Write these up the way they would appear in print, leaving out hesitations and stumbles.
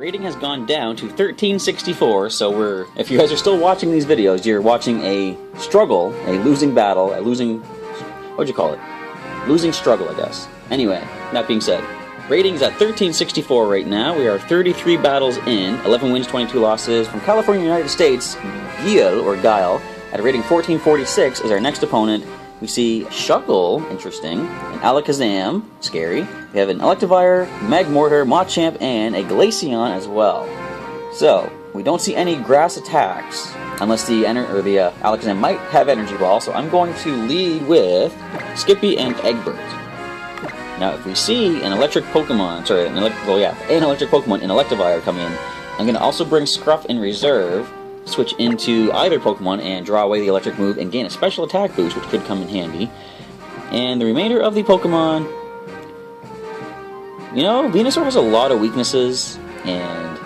rating has gone down to 1364, so if you guys are still watching these videos, you're watching a struggle, a losing battle, a losing, what'd you call it? Losing struggle, I guess. Anyway, that being said, rating's at 1364 right now. We are 33 battles in, 11 wins, 22 losses. From California, United States, Guile, at a rating 1446 is our next opponent. We see Shuckle, interesting, an Alakazam, scary. We have an Electivire, Magmortar, Machamp, and a Glaceon as well. So, we don't see any grass attacks, unless the Alakazam might have Energy Ball, so I'm going to lead with Skippy and Eggbert. Now, if we see an electric Pokemon, an electric Pokemon in Electivire come in, I'm going to also bring Scruff in reserve, switch into either Pokemon and draw away the electric move and gain a special attack boost, which could come in handy. And the remainder of the Pokemon, you know, Venusaur has a lot of weaknesses, and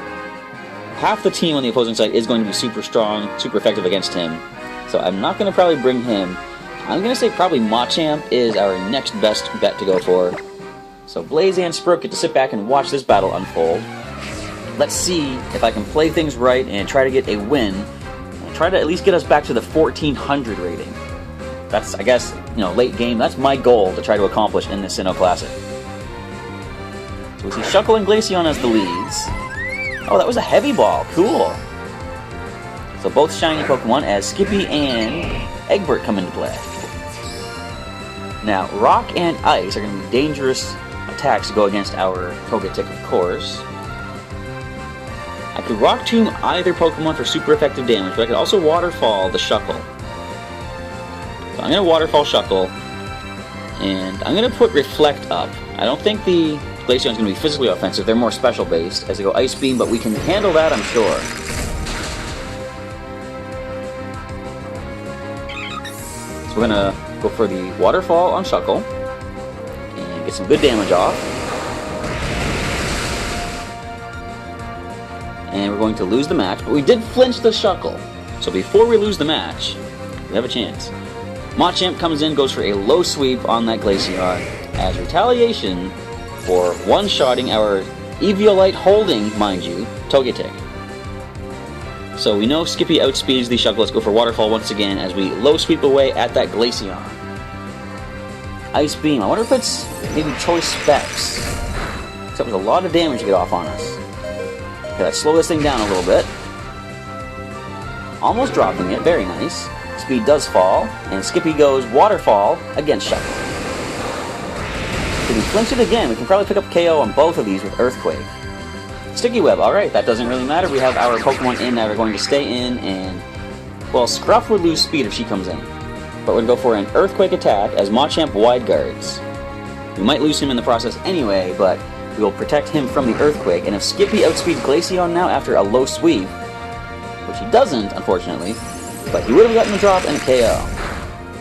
half the team on the opposing side is going to be super strong, super effective against him. So I'm not going to probably bring him. I'm going to say probably Machamp is our next best bet to go for. So Blaze and Sprout get to sit back and watch this battle unfold. Let's see if I can play things right and try to get a win. And try to at least get us back to the 1400 rating. That's, I guess, you know, late game. That's my goal to try to accomplish in this Sinnoh Classic. So we see Shuckle and Glaceon as the leads. Oh, that was a heavy ball. Cool. So both shiny Pokemon as Skippy and Eggbert come into play. Now, Rock and Ice are going to be dangerous attacks to go against our Togetic, of course. I could Rock Tomb either Pokemon for super effective damage, but I could also Waterfall the Shuckle. So I'm going to Waterfall Shuckle, and I'm going to put Reflect up. I don't think the Glaceon is going to be physically offensive. They're more special based as they go Ice Beam, but we can handle that, I'm sure. So we're going to go for the Waterfall on Shuckle and get some good damage off. And we're going to lose the match, but we did flinch the Shuckle. So before we lose the match, we have a chance. Machamp comes in, goes for a low sweep on that Glaceon as retaliation for one-shotting our Eviolite holding, mind you, Togetic. So we know Skippy outspeeds the Shuckle. Let's go for Waterfall once again as we low sweep away at that Glaceon. Ice Beam. I wonder if it's maybe Choice Specs. Except there's a lot of damage to get off on us. Okay, let's slow this thing down a little bit. Almost dropping it. Very nice. Speed does fall, and Skippy goes Waterfall against Shuckle. If we flinch it again, we can probably pick up KO on both of these with Earthquake. Sticky Web, alright, that doesn't really matter. We have our Pokemon in that are going to stay in, and, well, Scruff would lose speed if she comes in. But we'll go for an Earthquake attack as Machamp wide guards. We might lose him in the process anyway, but we will protect him from the Earthquake. And if Skippy outspeeds Glaceon now after a low sweep, which he doesn't, unfortunately, but he would have gotten the drop and a KO.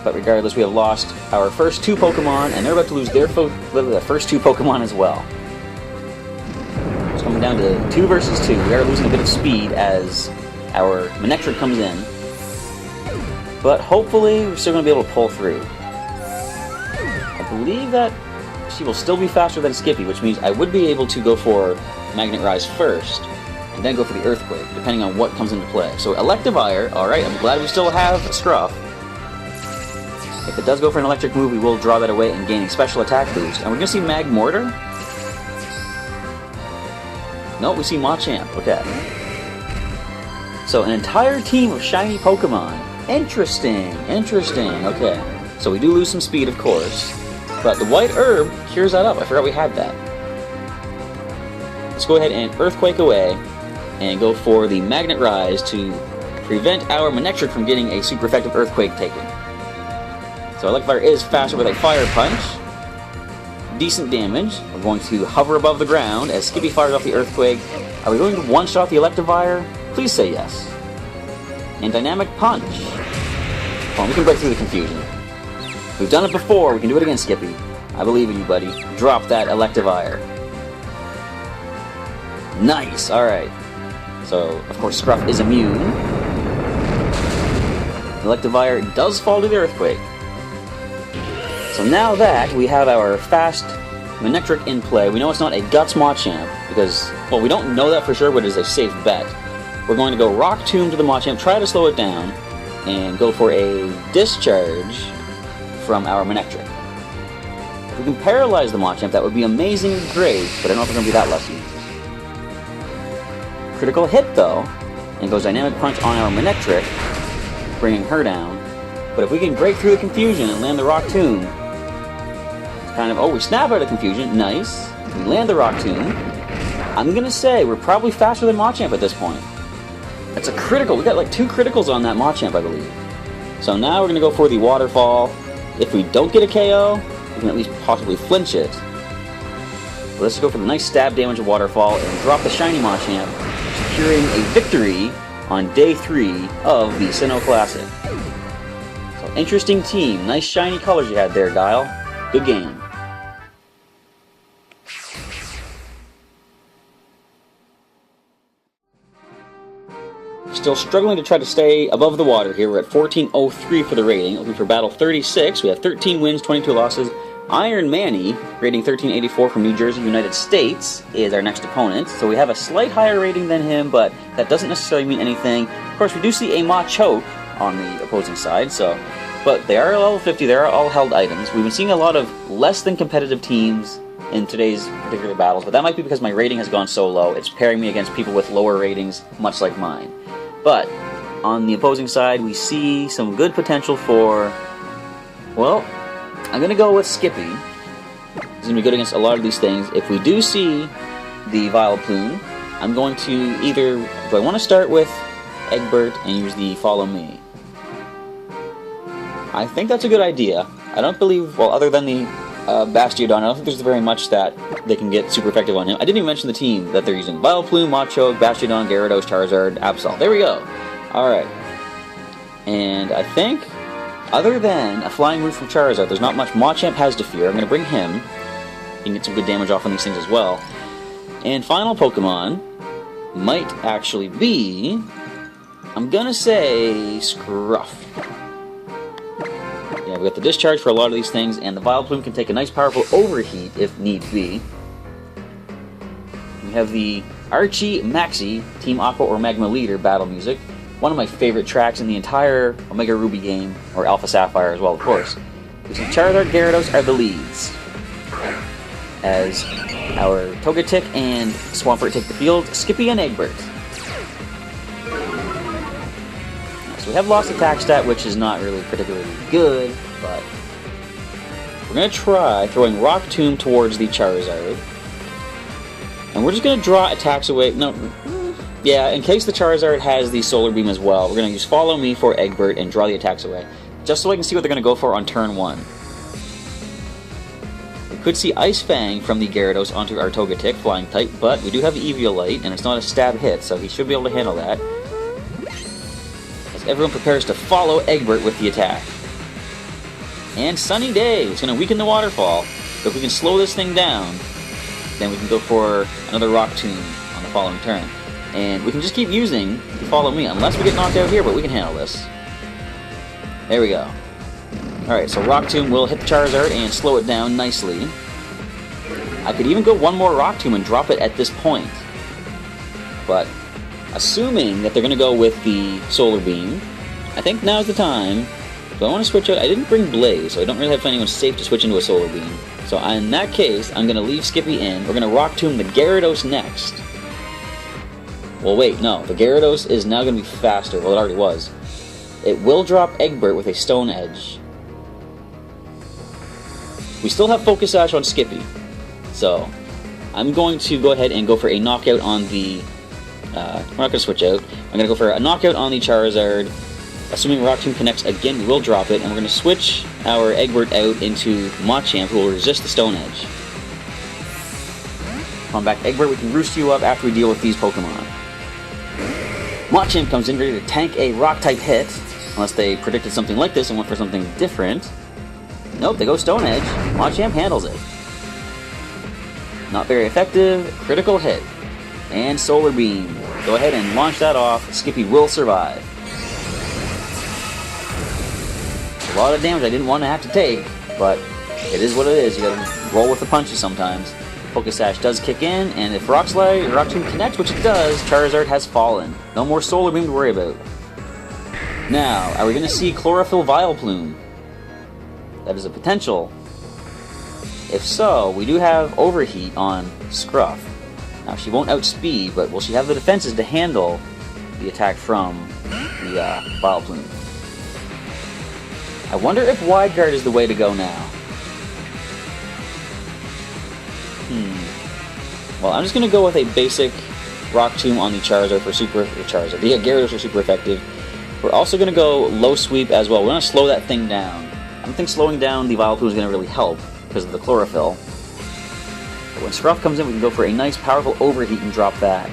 But regardless, we have lost our first two Pokemon, and they're about to lose their first two Pokemon as well. It's coming down to 2 versus 2. We are losing a bit of speed as our Manectric comes in. But hopefully, we're still going to be able to pull through. I believe that she will still be faster than Skippy, which means I would be able to go for Magnet Rise first, and then go for the Earthquake, depending on what comes into play. So Electivire, alright, I'm glad we still have Scruff. If it does go for an electric move, we will draw that away and gain a special attack boost. And we're going to see Magmortar? No, we see Machamp. Okay. So an entire team of shiny Pokemon. Interesting, interesting. Okay. So we do lose some speed, of course. But the White Herb cures that up. I forgot we had that. Let's go ahead and Earthquake away and go for the Magnet Rise to prevent our Manectric from getting a super effective Earthquake taken. So Electivire is faster with a Fire Punch. Decent damage. We're going to hover above the ground as Skippy fires off the Earthquake. Are we going to one-shot the Electivire? Please say yes. And Dynamic Punch. Come on, we can break through the confusion. We've done it before, we can do it again, Skippy. I believe in you, buddy. Drop that Electivire. Nice, alright. So, of course, Scruff is immune. Electivire does fall to the Earthquake. So now that we have our fast Manectric in play. We know it's not a Guts Machamp because, well, we don't know that for sure, but it is a safe bet. We're going to go Rock Tomb to the Machamp, try to slow it down, and go for a Discharge from our Manectric. If we can paralyze the Machamp, that would be amazing and great, but I don't know if we're going to be that lucky. Critical hit, though, and goes Dynamic Punch on our Manectric, bringing her down. But if we can break through the confusion and land the Rock Tomb, it's kind of, oh, we snap out of confusion, nice. We land the Rock Tomb. I'm going to say we're probably faster than Machamp at this point. That's a critical. We got like 2 criticals on that Machamp, I believe. So now we're going to go for the Waterfall. If we don't get a KO, we can at least possibly flinch it. But let's go for the nice stab damage of Waterfall and drop the Shiny Machamp, securing a victory on day 3 of the Sinnoh Classic. So interesting team. Nice shiny colors you had there, Guile. Good game. Still struggling to try to stay above the water here. We're at 1403 for the rating. Looking for battle 36. We have 13 wins, 22 losses. Iron Manny, rating 1384 from New Jersey, United States, is our next opponent. So we have a slight higher rating than him, but that doesn't necessarily mean anything. Of course, we do see a Machoke on the opposing side, but they are level 50. They are all held items. We've been seeing a lot of less than competitive teams in today's particular battles, but that might be because my rating has gone so low. It's pairing me against people with lower ratings, much like mine. But on the opposing side, we see some good potential for, well, I'm going to go with Skippy. He's going to be good against a lot of these things. If we do see the Vileplume, I'm going to either, do I want to start with Eggbert and use the Follow Me? I think that's a good idea. I don't believe, well, other than the Bastiodon, I don't think there's very much that they can get super effective on him. I didn't even mention the team that they're using. Vileplume, Machoke, Bastiodon, Gyarados, Charizard, Absol. There we go. Alright. And I think, other than a Flying Roof from Charizard, there's not much. Machamp has Defear. I'm going to bring him. He can get some good damage off on these things as well. And final Pokemon might actually be, I'm going to say, Scruff. Yeah, we got the Discharge for a lot of these things, and the Vileplume can take a nice powerful Overheat if need be. We have the Archie Maxi Team Aqua or Magma Leader battle music. One of my favorite tracks in the entire Omega Ruby game, or Alpha Sapphire as well, of course. We see Charizard, Gyarados are the leads, as our Togetic and Swampert take the field, Skippy and Eggbert. So we have lost attack stat, which is not really particularly good, but we're going to try throwing Rock Tomb towards the Charizard. And we're just going to draw attacks away. No, yeah, in case the Charizard has the Solar Beam as well, we're going to use Follow Me for Eggbert and draw the attacks away, just so I can see what they're going to go for on turn 1. We could see Ice Fang from the Gyarados onto our Togetic, Flying type, but we do have Eviolite, and it's not a stab hit, so he should be able to handle that. Everyone prepares to follow Eggbert with the attack. And Sunny Day! It's going to weaken the Waterfall, but if we can slow this thing down, then we can go for another Rock Tomb on the following turn. And we can just keep using the Follow Me, unless we get knocked out here, but we can handle this. There we go. Alright, so Rock Tomb will hit the Charizard and slow it down nicely. I could even go one more Rock Tomb and drop it at this point. But assuming that they're going to go with the Solar Beam, I think now's the time. Do I want to switch out? I didn't bring Blaze, so I don't really have anyone safe to switch into a Solar Beam. So in that case, I'm going to leave Skippy in. We're going to Rock Tomb the Gyarados next. Well, wait, no. The Gyarados is now going to be faster. Well, it already was. It will drop Eggbert with a Stone Edge. We still have Focus Sash on Skippy. So I'm going to go ahead and go for a knockout on the we're not going to switch out. I'm going to go for a knockout on the Charizard. Assuming Rock Tomb connects again, we will drop it, and we're going to switch our Eggbert out into Machamp, who will resist the Stone Edge. Come on back, Eggbert, we can roost you up after we deal with these Pokemon. Machamp comes in ready to tank a Rock-type hit, unless they predicted something like this and went for something different. Nope, they go Stone Edge. Machamp handles it. Not very effective. Critical hit. And Solar Beam. Go ahead and launch that off. Skippy will survive. A lot of damage I didn't want to have to take, but It is what it is. You gotta roll with the punches sometimes. Pokesash does kick in, and if Rock Tomb connects, which it does, Charizard has fallen. No more Solar Beam to worry about. Now, are we going to see Chlorophyll Vileplume? That is a potential. If so, we do have Overheat on Scruff. Now, she won't outspeed, but will she have the defenses to handle the attack from the Vileplume? I wonder if Wide Guard is the way to go now. Well, I'm just going to go with a basic Rock Tomb on the Charizard for super Charizard. The Gyarados are super effective. We're also going to go low sweep as well. We're going to slow that thing down. I don't think slowing down the Vileplume is going to really help because of the Chlorophyll. But when Scruff comes in, we can go for a nice, powerful Overheat and drop that.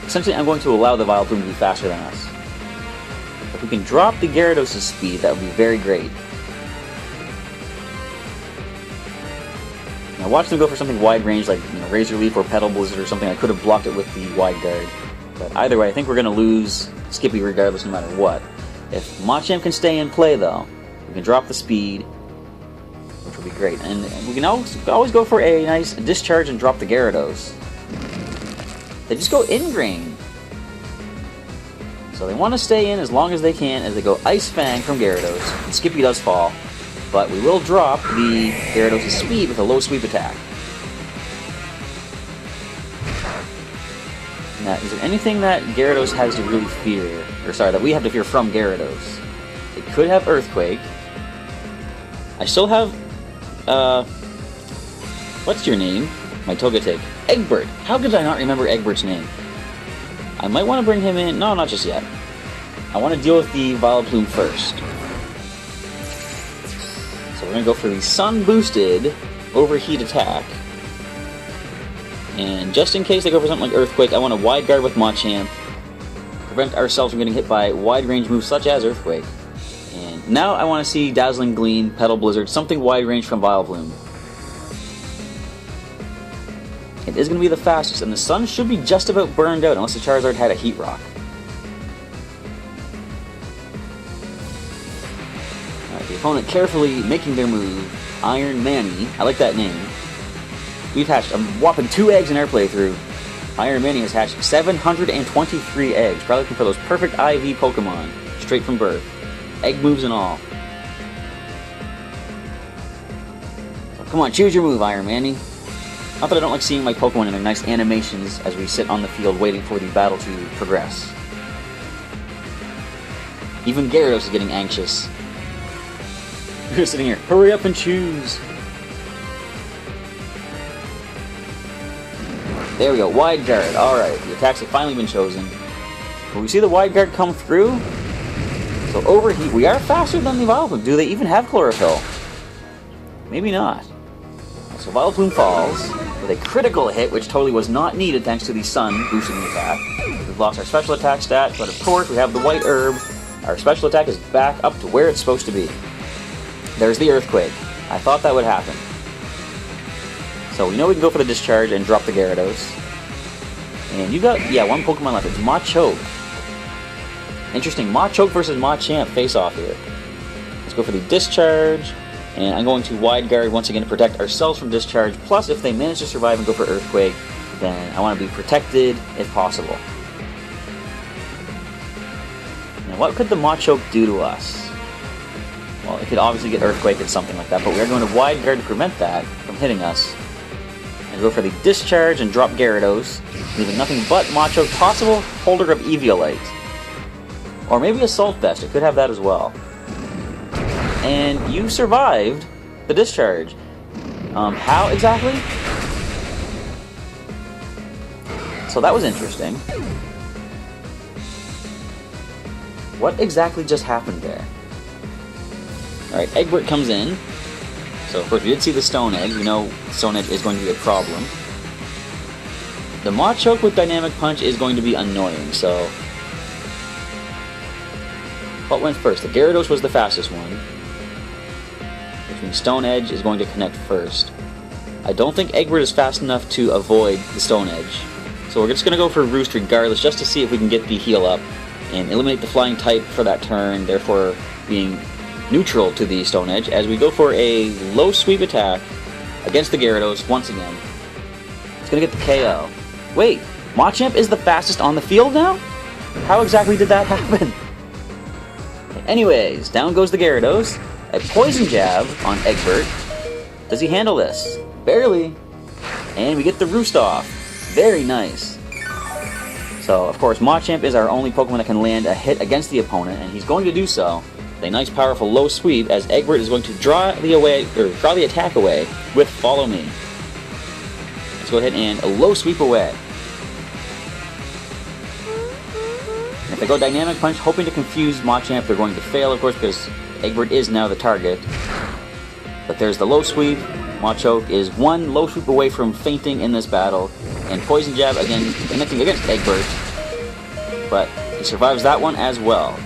Essentially, I'm going to allow the Vileplume to be faster than us. If we can drop the Gyarados' speed, that would be very great. Now watch them go for something wide range like Razor Leaf or Petal Blizzard or something. I could have blocked it with the Wide Guard. But either way, I think we're going to lose Skippy regardless no matter what. If Machamp can stay in play though, we can drop the speed, which will be great. And we can always go for a nice Discharge and drop the Gyarados. They just go Ingrain. So they want to stay in as long as they can as they go Ice Fang from Gyarados. And Skippy does fall. But we will drop the Gyarados' speed with a low sweep attack. Now, is there anything that Gyarados has to really fear? Or sorry, that we have to fear from Gyarados? It could have Earthquake. I still have, what's your name? My Togetic. Eggbert. How could I not remember Eggbert's name? I might want to bring him in. No, not just yet. I want to deal with the Vileplume first. So we're going to go for the Sun-boosted Overheat attack. And just in case they go for something like Earthquake, I want to Wide Guard with Machamp. Prevent ourselves from getting hit by wide-range moves such as Earthquake. And now I want to see Dazzling Gleam, Petal Blizzard, something wide-range from Vileplume. It is going to be the fastest, and the Sun should be just about burned out unless the Charizard had a Heat Rock. Alright, the opponent carefully making their move. Iron Manny, I like that name. We've hatched a whopping 2 eggs in our playthrough. Iron Manny has hatched 723 eggs, probably looking for those perfect IV Pokemon, straight from birth. Egg moves and all. So come on, choose your move, Iron Manny. Not that I don't like seeing my Pokemon in their nice animations as we sit on the field waiting for the battle to progress. Even Gyarados is getting anxious. You're sitting here, hurry up and choose! There we go, Wide Guard. Alright, the attacks have finally been chosen. Will we see the Wide Guard come through? So Overheat, we are faster than the Vileplume. Do they even have Chlorophyll? Maybe not. So Vileplume falls with a critical hit, which totally was not needed thanks to the Sun boosting the attack. We've lost our special attack stat, but of course we have the White Herb. Our special attack is back up to where it's supposed to be. There's the Earthquake. I thought that would happen. So we know we can go for the Discharge and drop the Gyarados. And you got, yeah, one Pokemon left. It's Machoke. Interesting, Machoke versus Machamp face off here. Let's go for the Discharge. And I'm going to Wide Guard once again to protect ourselves from Discharge. Plus, if they manage to survive and go for Earthquake, then I want to be protected if possible. Now, what could the Machoke do to us? Well, it could obviously get Earthquake and something like that, but we are going to Wide Guard to prevent that from hitting us. And go for the Discharge and drop Gyarados, leaving nothing but Machoke, possible holder of Eviolite. Or maybe Assault Vest, it could have that as well. And you survived the Discharge. How exactly? So that was interesting. What exactly just happened there? Alright, Eggbert comes in. So of course we did see the Stone Edge. We know Stone Edge is going to be a problem. The Machoke with Dynamic Punch is going to be annoying, so... What went first? The Gyarados was the fastest one. Which means Stone Edge is going to connect first. I don't think Eggbert is fast enough to avoid the Stone Edge. So we're just going to go for Roost regardless, just to see if we can get the heal up and eliminate the Flying type for that turn, therefore being neutral to the Stone Edge as we go for a low sweep attack against the Gyarados once again. It's going to get the KO. Wait, Machamp is the fastest on the field now? How exactly did that happen? Anyways, down goes the Gyarados. A Poison Jab on Eggbert. Does he handle this? Barely. And we get the Roost off. Very nice. So, of course, Machamp is our only Pokemon that can land a hit against the opponent, and he's going to do so with a nice, powerful low sweep as Eggbert is going to draw the attack away with Follow Me. Let's go ahead and a low sweep away. And if they go Dynamic Punch, hoping to confuse Machamp, they're going to fail, of course, because Eggbert is now the target. But there's the low sweep. Machoke is one low sweep away from fainting in this battle. And Poison Jab, again, connecting against Eggbert. But he survives that one as well.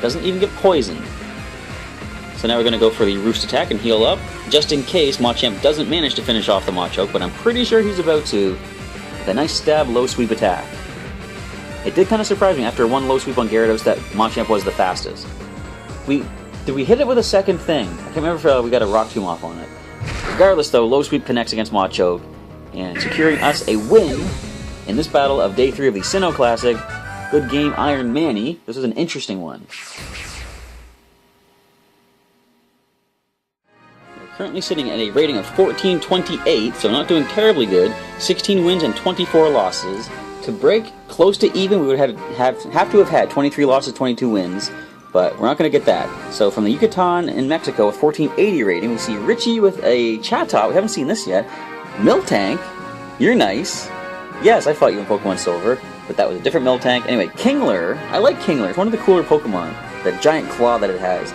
Doesn't even get poisoned. So now we're going to go for the Roost attack and heal up, just in case Machamp doesn't manage to finish off the Machoke, but I'm pretty sure he's about to, with a nice stab low sweep attack. It did kind of surprise me after one low sweep on Gyarados that Machamp was the fastest. Did we hit it with a second thing? I can't remember if we got a Rock Tomb off on it. Regardless though, low sweep connects against Machoke, and securing us a win in this battle of Day 3 of the Sinnoh Classic. Good game, Iron Manny. This was an interesting one. We're currently sitting at a rating of 1428, so not doing terribly good. 16 wins and 24 losses. To break close to even, we would have to have had 23 losses, 22 wins. But we're not going to get that. So from the Yucatan in Mexico with 1480 rating, we see Richie with a Chatot. We haven't seen this yet. Miltank, you're nice. Yes, I fought you in Pokemon Silver, but that was a different Miltank. Anyway, Kingler. I like Kingler. It's one of the cooler Pokemon. That giant claw that it has.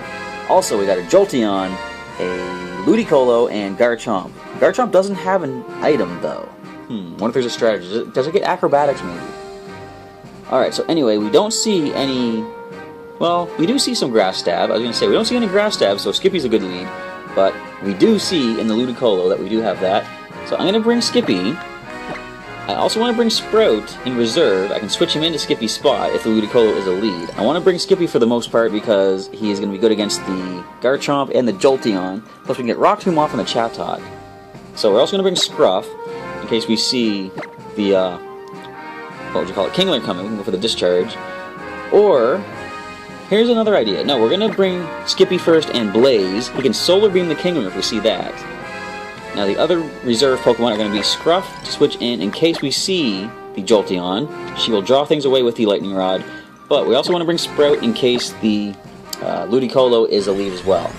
Also, we got a Jolteon, a Ludicolo, and Garchomp. Garchomp doesn't have an item, though. What if there's a strategy? Does it get Acrobatics, maybe? Alright, so anyway, we don't see any... Well, we do see some Grass Stab. I was going to say, we don't see any Grass Stab, so Skippy's a good lead. But we do see in the Ludicolo that we do have that. So I'm going to bring Skippy. I also want to bring Sprout in reserve. I can switch him into Skippy's spot if the Ludicolo is a lead. I want to bring Skippy for the most part because he is going to be good against the Garchomp and the Jolteon. Plus we can get Rock Tomb off on the Chatot. So we're also going to bring Scruff in case we see the, what would you call it, Kingler coming. We can go for the Discharge. Or... here's another idea. No, we're going to bring Skippy first and Blaze. We can Solar Beam the Kingler if we see that. Now the other reserve Pokemon are going to be Scruff to switch in case we see the Jolteon. She will draw things away with the Lightning Rod. But we also want to bring Sprout in case the Ludicolo is a lead as well.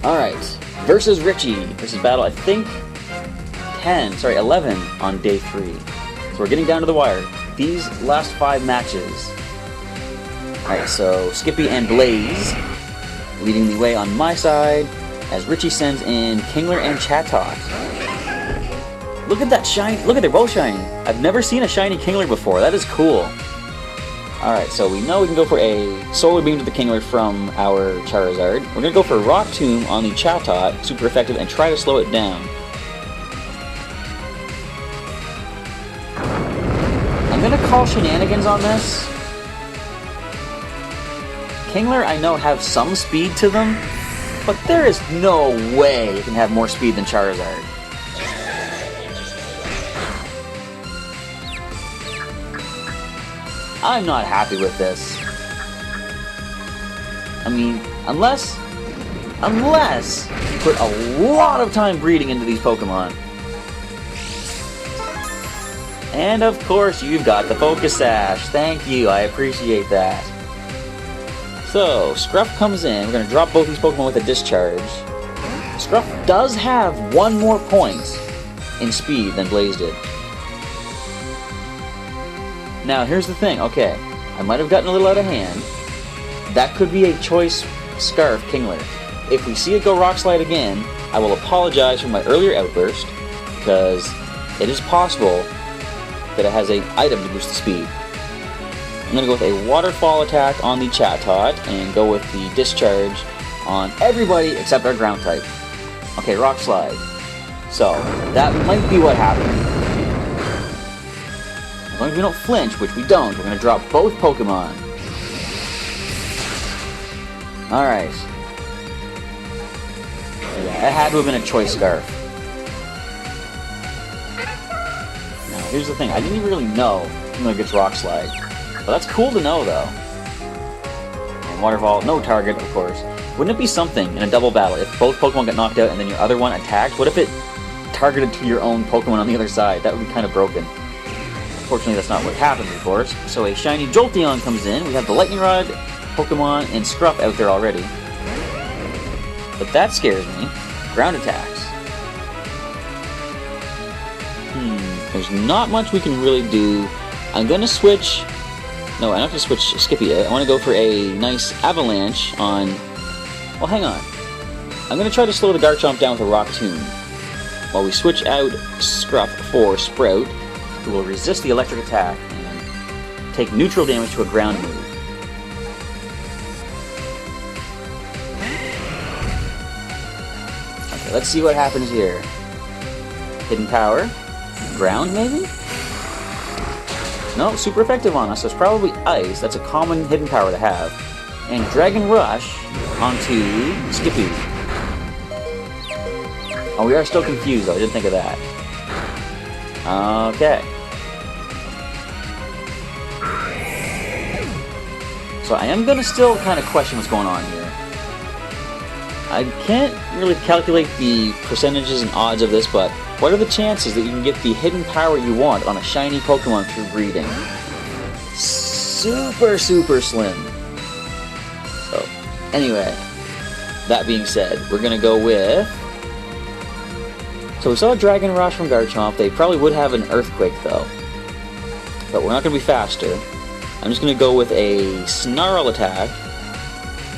Alright, versus Richie. This is battle, I think, 11 on Day 3. So we're getting down to the wire. These last 5 matches... Alright, so Skippy and Blaze leading the way on my side as Richie sends in Kingler and Chatot. Look at that shiny, look at, they're both shiny. I've never seen a shiny Kingler before, that is cool. Alright, so we know we can go for a Solar Beam to the Kingler from our Charizard. We're going to go for Rock Tomb on the Chatot, super effective, and try to slow it down. I'm going to call shenanigans on this. Kingler, I know, have some speed to them, but there is no way it can have more speed than Charizard. I'm not happy with this. I mean, unless you put a lot of time breeding into these Pokemon. And of course, you've got the Focus Sash. Thank you, I appreciate that. So, Scruff comes in. We're going to drop both these Pokemon with a Discharge. Scruff does have 1 more point in speed than Blaze did. Now, here's the thing. Okay, I might have gotten a little out of hand. That could be a choice Scarf Kingler. If we see it go Rock Slide again, I will apologize for my earlier outburst, because it is possible that it has an item to boost the speed. I'm going to go with a Waterfall attack on the Chatot and go with the Discharge on everybody except our Ground type. Okay, Rock Slide. So, that might be what happened. As long as we don't flinch, which we don't, we're going to drop both Pokemon. Alright. Yeah, it had to have been a choice scarf. Now, here's the thing. I didn't even really know it gets Rock Slide. But that's cool to know, though. And Waterfall, no target, of course. Wouldn't it be something in a double battle if both Pokemon got knocked out and then your other one attacked? What if it targeted to your own Pokemon on the other side? That would be kind of broken. Fortunately, that's not what happens, of course. So a shiny Jolteon comes in. We have the Lightning Rod Pokemon and Scruff out there already. But that scares me. Ground attacks. There's not much we can really do. I'm gonna switch... No, I'm not gonna switch Skippy. I want to go for a nice Avalanche on... Well, hang on. I'm gonna try to slow the Garchomp down with a Rock Tomb, while we switch out Scruff for Sprout, who will resist the electric attack and take neutral damage to a ground move. Okay, let's see what happens here. Hidden Power. Ground, maybe? No, super effective on us, so it's probably Ice. That's a common hidden power to have. And Dragon Rush onto Skippy. Oh, we are still confused, though. I didn't think of that. Okay. So I am going to still kind of question what's going on here. I can't really calculate the percentages and odds of this, but what are the chances that you can get the hidden power you want on a shiny Pokemon through breeding? Super, super slim. So, anyway, that being said, we're going to go with... So we saw a Dragon Rush from Garchomp. They probably would have an Earthquake, though. But we're not going to be faster. I'm just going to go with a Snarl attack.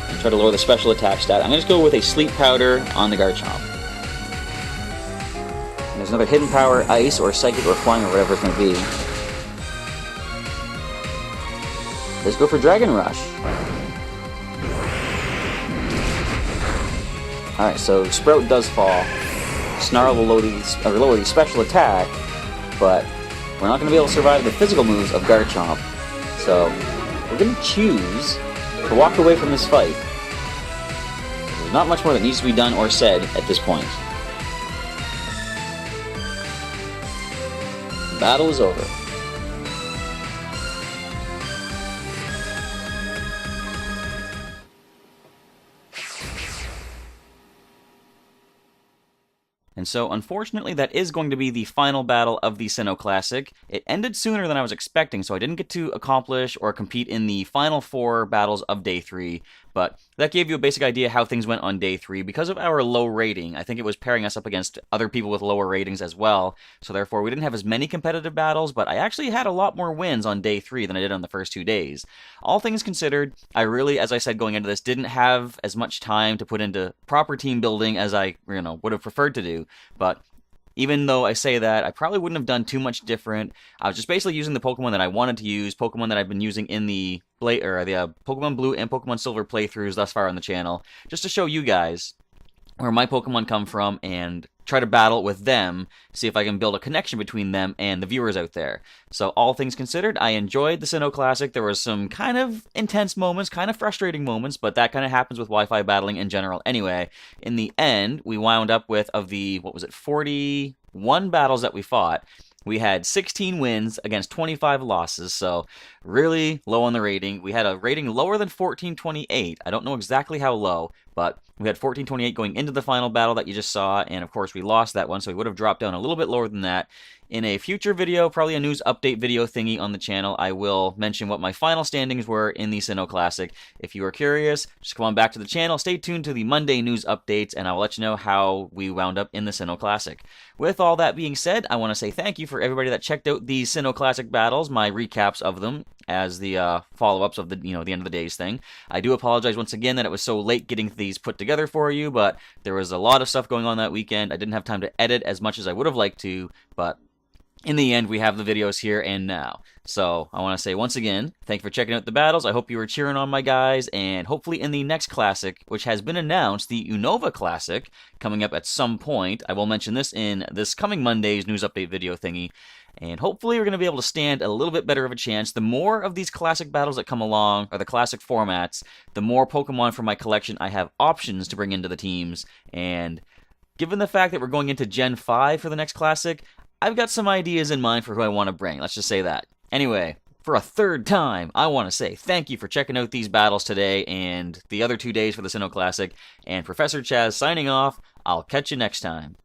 And try to lower the special attack stat. I'm going to just go with a Sleep Powder on the Garchomp. And there's another Hidden Power, Ice, or Psychic, or Flying, or whatever it's going to be. Let's go for Dragon Rush. Alright, so Sprout does fall. Snarl will lower the special attack, but we're not going to be able to survive the physical moves of Garchomp. So, we're going to choose to walk away from this fight. There's not much more that needs to be done or said at this point. The battle is over. And so, unfortunately, that is going to be the final battle of the Sinnoh Classic. It ended sooner than I was expecting, so I didn't get to accomplish or compete in the final 4 battles of Day 3, but that gave you a basic idea how things went on Day 3. Because of our low rating, I think it was pairing us up against other people with lower ratings as well, so therefore we didn't have as many competitive battles, but I actually had a lot more wins on Day 3 than I did on the first 2 days. All things considered, I really, as I said going into this, didn't have as much time to put into proper team building as I, would have preferred to do. But even though I say that, I probably wouldn't have done too much different. I was just basically using the Pokemon that I wanted to use, Pokemon that I've been using in the Pokemon Blue and Pokemon Silver playthroughs thus far on the channel, just to show you guys where my Pokemon come from and try to battle with them, see if I can build a connection between them and the viewers out there. So all things considered, I enjoyed the Sinnoh Classic. There were some kind of intense moments, kind of frustrating moments, but that kind of happens with Wi-Fi battling in general anyway. In the end, we wound up with, of the, 41 battles that we fought, we had 16 wins against 25 losses, so really low on the rating. We had a rating lower than 1428. I don't know exactly how low, but we had 1428 going into the final battle that you just saw, and of course we lost that one, so we would have dropped down a little bit lower than that. In a future video, probably a news update video thingy on the channel, I will mention what my final standings were in the Sinnoh Classic. If you are curious, just come on back to the channel, stay tuned to the Monday news updates, and I will let you know how we wound up in the Sinnoh Classic. With all that being said, I want to say thank you for everybody that checked out the Sinnoh Classic battles, my recaps of them, as the follow-ups of the, the end of the days thing. I do apologize once again that it was so late getting these put together for you, but there was a lot of stuff going on that weekend. I didn't have time to edit as much as I would have liked to, but in the end, we have the videos here and now. So, I want to say once again, thank you for checking out the battles. I hope you were cheering on my guys, and hopefully in the next Classic, which has been announced, the Unova Classic, coming up at some point. I will mention this in this coming Monday's news update video thingy. And hopefully we're going to be able to stand a little bit better of a chance. The more of these classic battles that come along, or the classic formats, the more Pokemon from my collection I have options to bring into the teams. And given the fact that we're going into Gen 5 for the next classic, I've got some ideas in mind for who I want to bring. Let's just say that. Anyway, for a third time, I want to say thank you for checking out these battles today and the other 2 days for the Sinnoh Classic. And Professor Chaz signing off. I'll catch you next time.